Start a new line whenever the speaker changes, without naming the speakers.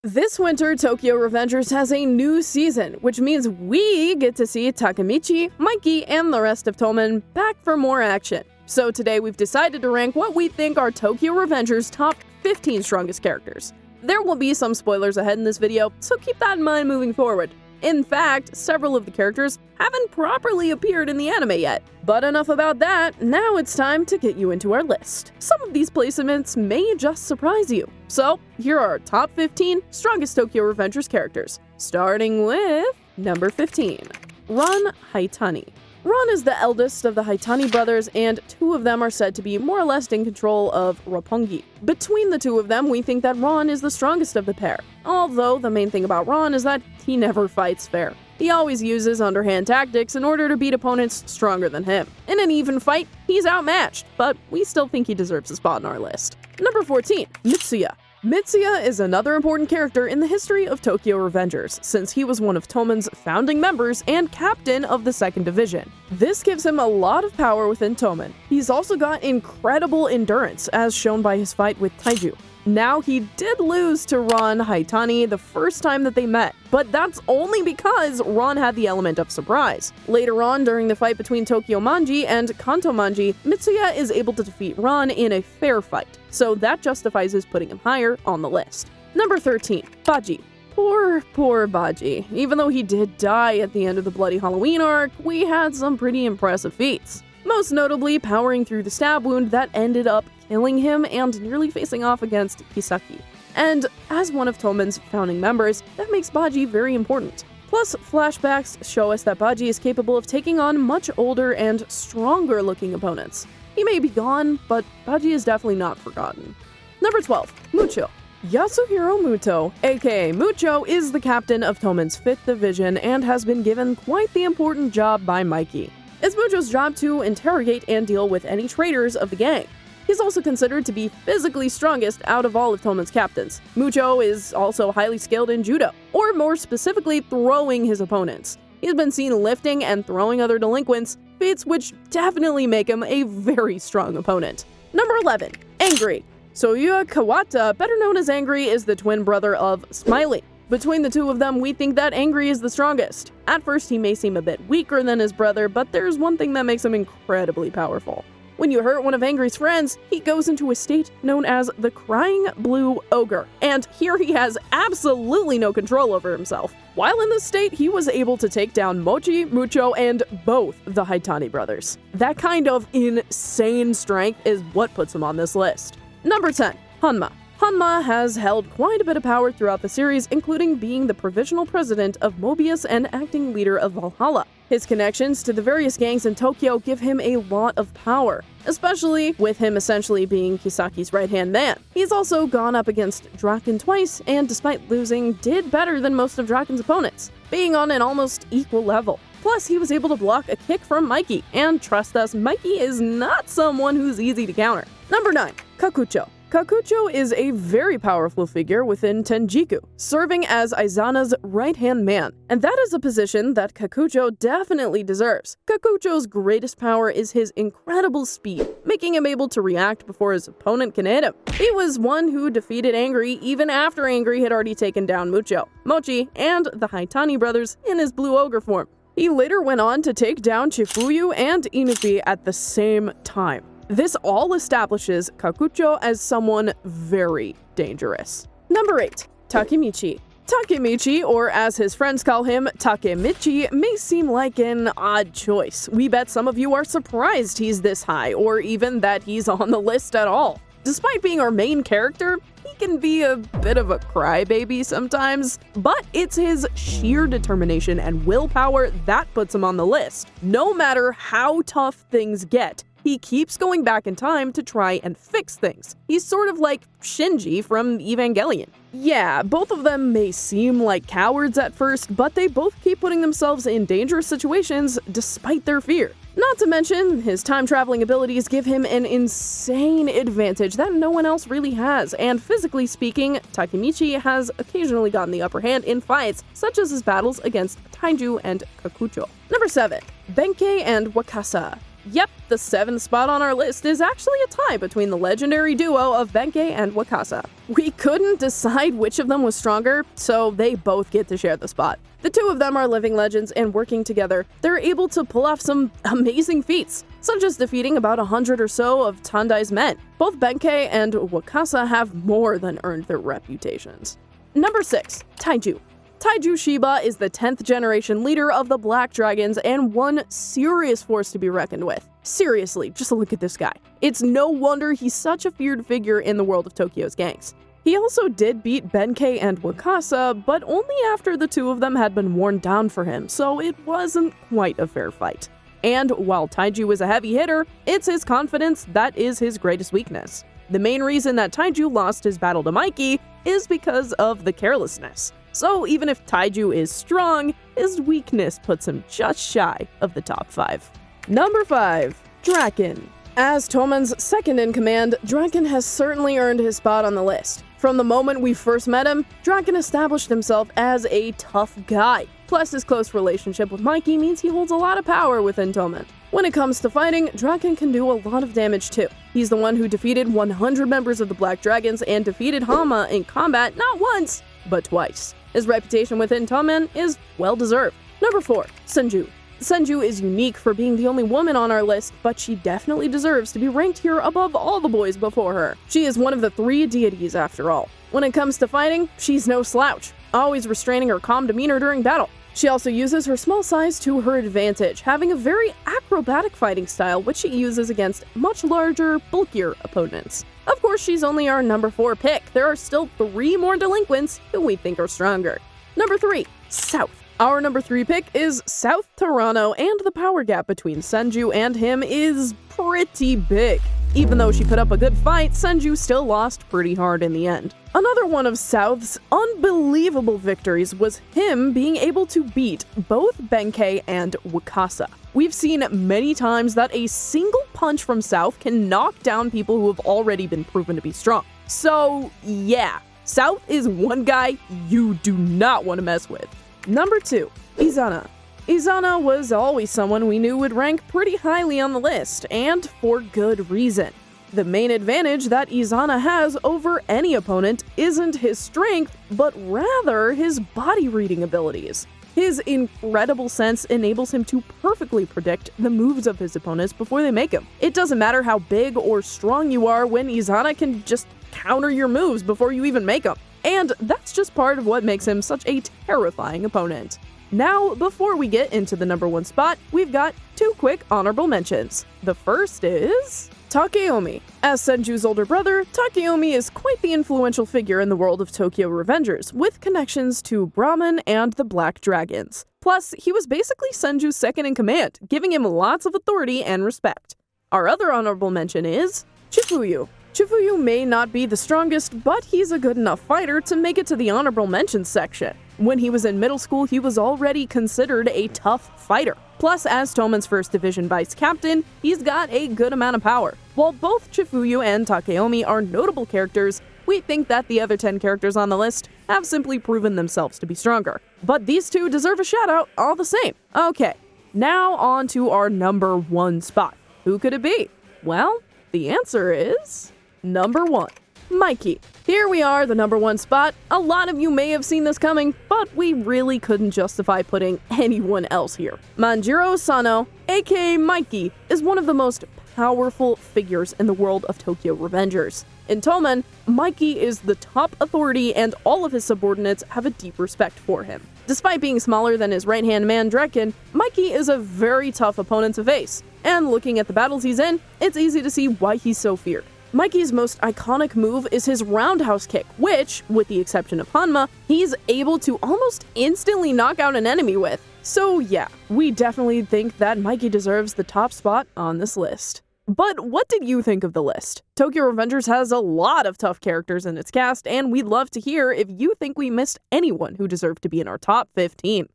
This winter, Tokyo Revengers has a new season, which means we get to see Takemichi, Mikey, and the rest of Toman back for more action. So today we've decided to rank what we think are Tokyo Revengers' top 15 strongest characters. There will be some spoilers ahead in this video, so keep that in mind moving forward. In fact, several of the characters haven't properly appeared in the anime yet. But enough about that, now it's time to get you into our list. Some of these placements may just surprise you. So, here are our top 15 strongest Tokyo Revengers characters. Starting with number 15, Ron Haitani. Ron is the eldest of the Haitani brothers, and two of them are said to be more or less in control of Roppongi. Between the two of them, we think that Ron is the strongest of the pair. Although, the main thing about Ron is that he never fights fair. He always uses underhand tactics in order to beat opponents stronger than him. In an even fight, he's outmatched, but we still think he deserves a spot on our list. Number 14, Mitsuya. Mitsuya is another important character in the history of Tokyo Revengers, since he was one of Toman's founding members and captain of the 2nd Division. This gives him a lot of power within Toman. He's also got incredible endurance, as shown by his fight with Taiju. Now, he did lose to Ron Haitani the first time that they met, but that's only because Ron had the element of surprise. Later on, during the fight between Tokyo Manji and Kanto Manji, Mitsuya is able to defeat Ron in a fair fight, so that justifies his putting him higher on the list. Number 13, Budgie. Poor Budgie. Even though he did die at the end of the Bloody Halloween arc, we had some pretty impressive feats. Most notably, powering through the stab wound that ended up killing him and nearly facing off against Kisaki. And as one of Toman's founding members, that makes Budgie very important. Plus, flashbacks show us that Budgie is capable of taking on much older and stronger looking opponents. He may be gone, but Budgie is definitely not forgotten. Number 12, Mucho. Yasuhiro Muto, aka Mucho, is the captain of Toman's 5th Division and has been given quite the important job by Mikey. It's Mucho's job to interrogate and deal with any traitors of the gang. He's also considered to be physically strongest out of all of Toman's captains. Mucho is also highly skilled in judo, or more specifically, throwing his opponents. He's been seen lifting and throwing other delinquents, feats which definitely make him a very strong opponent. Number 11, Angry. Soyuya Kawata, better known as Angry, is the twin brother of Smiley. Between the two of them, we think that Angry is the strongest. At first, he may seem a bit weaker than his brother, but there's one thing that makes him incredibly powerful. When you hurt one of Angry's friends, he goes into a state known as the Crying Blue Ogre, and here he has absolutely no control over himself. While in this state, he was able to take down Mochi, Mucho, and both the Haitani brothers. That kind of insane strength is what puts him on this list. Number 10, Hanma. Hanma has held quite a bit of power throughout the series, including being the provisional president of Mobius and acting leader of Valhalla. His connections to the various gangs in Tokyo give him a lot of power, especially with him essentially being Kisaki's right-hand man. He's also gone up against Dracon twice, and despite losing, did better than most of Dracon's opponents, being on an almost equal level. Plus, he was able to block a kick from Mikey, and trust us, Mikey is not someone who's easy to counter. Number 9, Kokucho. Kokucho is a very powerful figure within Tenjiku, serving as Izana's right-hand man, and that is a position that Kokucho definitely deserves. Kokucho's greatest power is his incredible speed, making him able to react before his opponent can hit him. He was one who defeated Angry even after Angry had already taken down Mucho, Mochi, and the Haitani brothers in his Blue Ogre form. He later went on to take down Chifuyu and Inupi at the same time. This all establishes Kokucho as someone very dangerous. Number 8, Takemichi. Takemichi, or as his friends call him, Takemichi, may seem like an odd choice. We bet some of you are surprised he's this high, or even that he's on the list at all. Despite being our main character, he can be a bit of a crybaby sometimes, but it's his sheer determination and willpower that puts him on the list. No matter how tough things get, he keeps going back in time to try and fix things. He's sort of like Shinji from Evangelion. Yeah, both of them may seem like cowards at first, but they both keep putting themselves in dangerous situations despite their fear. Not to mention, his time-traveling abilities give him an insane advantage that no one else really has, and physically speaking, Takemichi has occasionally gotten the upper hand in fights, such as his battles against Taiju and Kokucho. Number 7, Benke and Wakasa. Yep, the 7th spot on our list is actually a tie between the legendary duo of Benke and Wakasa. We couldn't decide which of them was stronger, so they both get to share the spot. The two of them are living legends, and working together, they're able to pull off some amazing feats, such as defeating about 100 or so of Tandai's men. Both Benke and Wakasa have more than earned their reputations. Number 6. Taiju. Taiju Shiba is the 10th generation leader of the Black Dragons and one serious force to be reckoned with. Seriously, just look at this guy. It's no wonder he's such a feared figure in the world of Tokyo's gangs. He also did beat Benke and Wakasa, but only after the two of them had been worn down for him, so it wasn't quite a fair fight. And while Taiju is a heavy hitter, it's his confidence that is his greatest weakness. The main reason that Taiju lost his battle to Mikey is because of the carelessness. So even if Taiju is strong, his weakness puts him just shy of the top 5. Number 5. Dracon. As Toman's second in command, Dracon has certainly earned his spot on the list. From the moment we first met him, Dracon established himself as a tough guy. Plus, his close relationship with Mikey means he holds a lot of power within Toman. When it comes to fighting, Dracon can do a lot of damage too. He's the one who defeated 100 members of the Black Dragons and defeated Hanma in combat not once, but twice. His reputation within Toman is well-deserved. Number 4. Senju. Senju is unique for being the only woman on our list, but she definitely deserves to be ranked here above all the boys before her. She is one of the 3 deities after all. When it comes to fighting, she's no slouch, always restraining her calm demeanor during battle. She also uses her small size to her advantage, having a very acrobatic fighting style which she uses against much larger, bulkier opponents. Of course, she's only our number 4 pick. There are still 3 more delinquents who we think are stronger. Number 3. South. Our number 3 pick is South Toronto, and the power gap between Senju and him is pretty big. Even though she put up a good fight, Senju still lost pretty hard in the end. Another one of South's unbelievable victories was him being able to beat both Benke and Wakasa. We've seen many times that a single punch from South can knock down people who have already been proven to be strong. So yeah, South is one guy you do not want to mess with. Number 2. Izana. Izana was always someone we knew would rank pretty highly on the list, and for good reason. The main advantage that Izana has over any opponent isn't his strength, but rather his body reading abilities. His incredible sense enables him to perfectly predict the moves of his opponents before they make them. It doesn't matter how big or strong you are when Izana can just counter your moves before you even make them. And that's just part of what makes him such a terrifying opponent. Now, before we get into the number 1 spot, we've got 2 quick honorable mentions. The first is Takeomi. As Senju's older brother, Takeomi is quite the influential figure in the world of Tokyo Revengers, with connections to Brahmin and the Black Dragons. Plus, he was basically Senju's second in command, giving him lots of authority and respect. Our other honorable mention is Chifuyu. Chifuyu may not be the strongest, but he's a good enough fighter to make it to the honorable mentions section. When he was in middle school, he was already considered a tough fighter. Plus, as Toman's 1st Division vice captain, he's got a good amount of power. While both Chifuyu and Takeomi are notable characters, we think that the other 10 characters on the list have simply proven themselves to be stronger. But these 2 deserve a shout out all the same. Okay, now on to our number 1 spot. Who could it be? Well, the answer is number 1. Mikey. Here we are, the number 1 spot. A lot of you may have seen this coming, but we really couldn't justify putting anyone else here. Manjiro Sano, aka Mikey, is one of the most powerful figures in the world of Tokyo Revengers. In Toman, Mikey is the top authority and all of his subordinates have a deep respect for him. Despite being smaller than his right-hand man Dracon, Mikey is a very tough opponent to face. And looking at the battles he's in, it's easy to see why he's so feared. Mikey's most iconic move is his roundhouse kick, which, with the exception of Hanma, he's able to almost instantly knock out an enemy with. So yeah, we definitely think that Mikey deserves the top spot on this list. But what did you think of the list? Tokyo Revengers has a lot of tough characters in its cast, and we'd love to hear if you think we missed anyone who deserved to be in our top 15.